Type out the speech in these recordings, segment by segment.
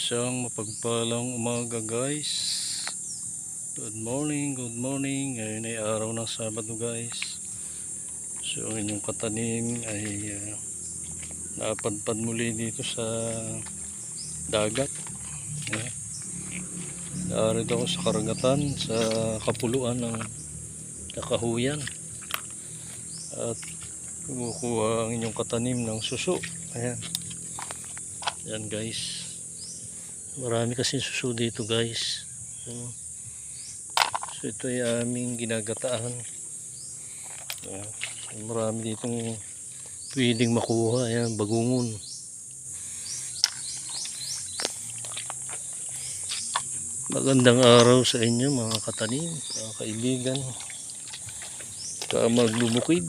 Isang mapagpalang umaga guys. Good morning, good morning. Ngayon ay araw ng Sabado guys. So ang inyong katanim ay napadpad muli dito sa dagat. Narito ako sa karagatan, sa kapuluan ng Kakahuyan. At kumukuha ang inyong katanim ng suso. Ayan. Ayan guys. Marami kasi suso dito guys. So ito ay aming ginagataan. Marami ditong pwedeng makuha. Ayan, bagungon. Magandang araw sa inyo mga katanim, mga kaibigan, magbubukid,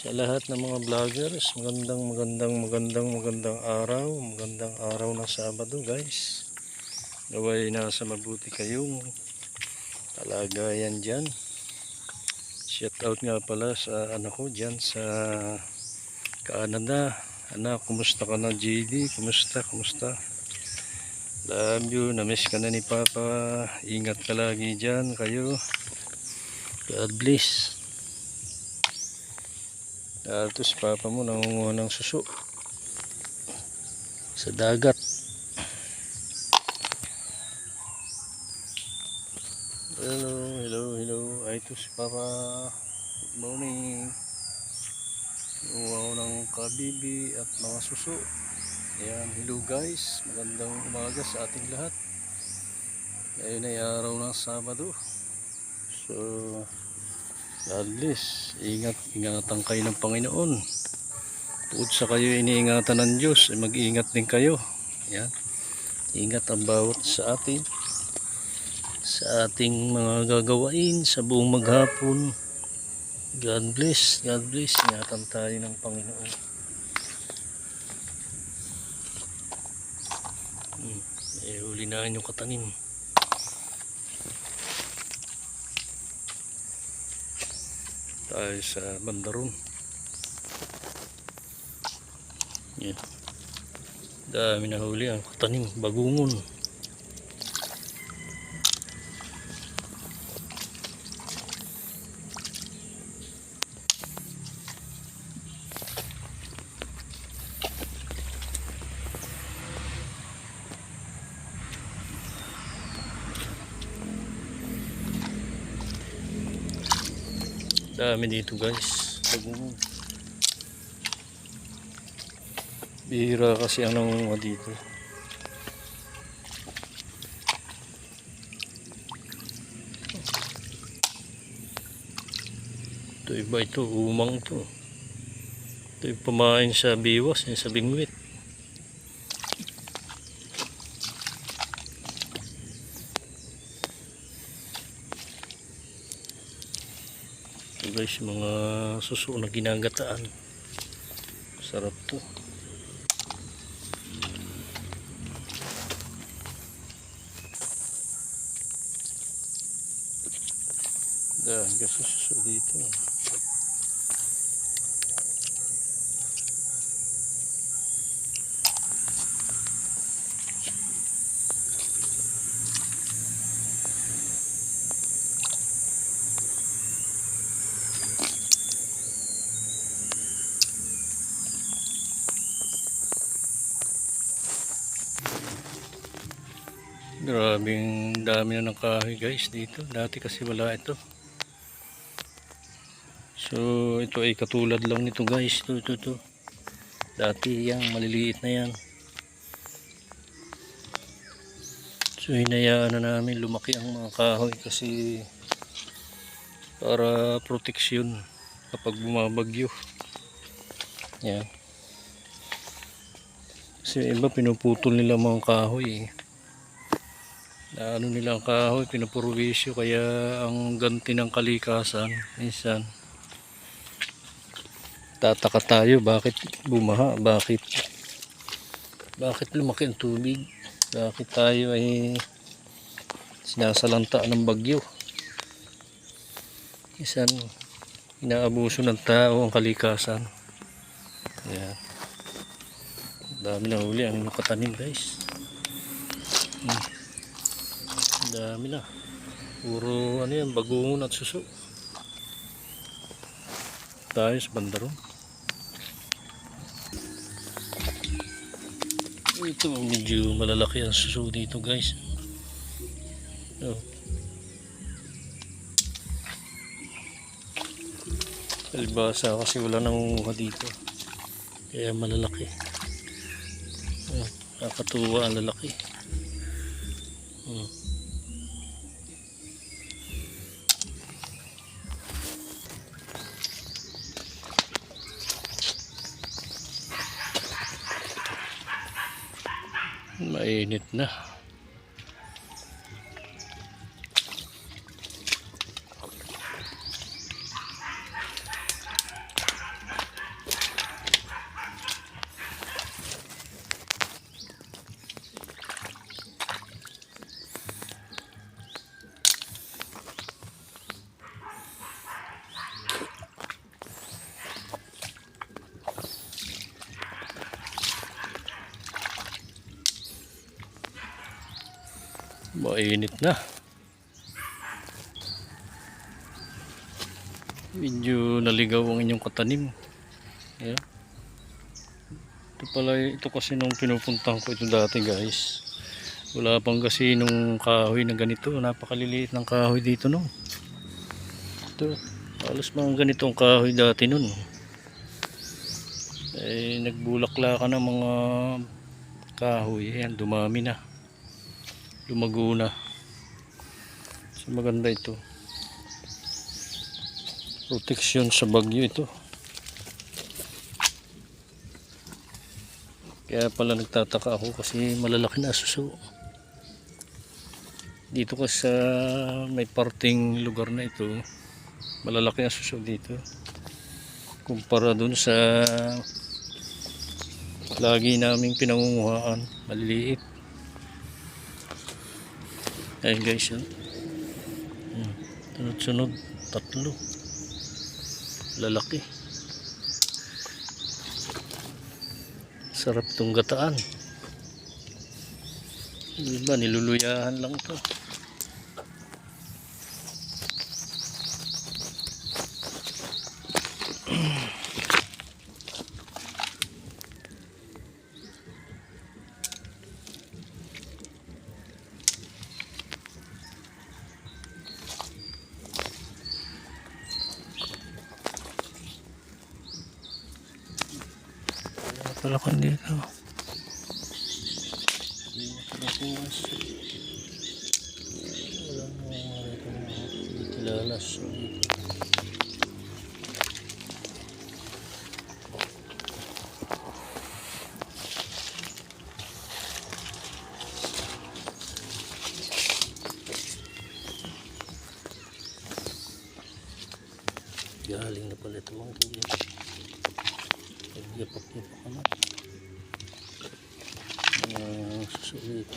sa lahat ng mga vloggers. Magandang araw ng Sabado guys. Naway nasa mabuti kayong kalagayan dyan. Shout out nga pala sa anak ko dyan sa Canada. Anak, kumusta ka na JD? Kumusta? Love you, namiss ka na ni Papa. Ingat ka lagi dyan kayo. God bless. Ito si Papa mo nangunguha ng suso sa dagat. Hello. Ay, ito si Papa. Good morning. Nangunguha ko ng kabibi at mga suso. Ayan, hello guys. Magandang umaga sa ating lahat. Ngayon ay araw ng Sabado. So God bless. Ingatan kayo ng Panginoon. Bukod sa kayo iniingatan ng Diyos, mag-iingat din kayo. Yan. Ingat ang bawat sa atin, sa ating mga gagawain sa buong maghapon. God bless. Ingatan tayo ng Panginoon. Huli na yung katanim. Tayo sa bandaron. Yan. Dami na huli ang katanim, bagungon. Dami dito guys, bagungon. Bihira kasi ang nangunguha dito. Ito iba, ito umang to. Ito yung pamain sa biwas, sa bingwit. Ito guys, mga suso na ginagataan. Sarap to. Dahil kasi suso dito. Grabing dami na ng kahoy guys dito. Dati kasi wala ito. So ito ay katulad lang nito guys. Ito. Dati yang maliliit na yan. So hinayaan na namin lumaki ang mga kahoy kasi para proteksyon kapag bumabagyo. Yan. Kasi iba pinuputol nila mga kahoy. Ano nila ang kahoy, pinupurwisyo, kaya ang ganti ng kalikasan minsan tataka tayo bakit bumaha, bakit lumaki ang tubig, bakit tayo ay sinasalanta ng bagyo. Minsan inaabuso ng tao ang kalikasan. Ayan. Dami na huli ang katanim guys. Dami na. Puro ano yan, bagungon at suso. Tayo sa bandaron. Ito medyo malalaki ang suso dito guys. Oh. Albasa kasi wala nangunguha dito. Kaya malalaki. Oh, nakakatuwa ang lalaki. Oh. Mainit na. Mainit na. Medyo naligaw ang inyong katanim. Ayan. Ito kasi nung pinupuntahan ko ito dati guys. Wala pang kasi nung kahoy na ganito. Napakaliliit ng kahoy dito no. Ito. Halos mga ganitong kahoy dati nun. Eh nagbulaklakan ng mga kahoy. Ayan, dumami na. Lumago na. So maganda ito. Protection sa bagyo ito. Kaya pala nagtataka ako kasi malalaki na suso. Dito kasi sa may parting lugar na ito, malalaki ang suso dito. Kumpara dun sa lagi naming pinangunguhaan, maliliit. Ayun guys yun. Sunod-sunod, tatlo. Lalaki. Sarap itong gataan. Diba, niluluyahan lang ito. Talakan dito. Wala na tilalas. Galing na pala ito mga kanya. Yapak-yapak naman. Susulit.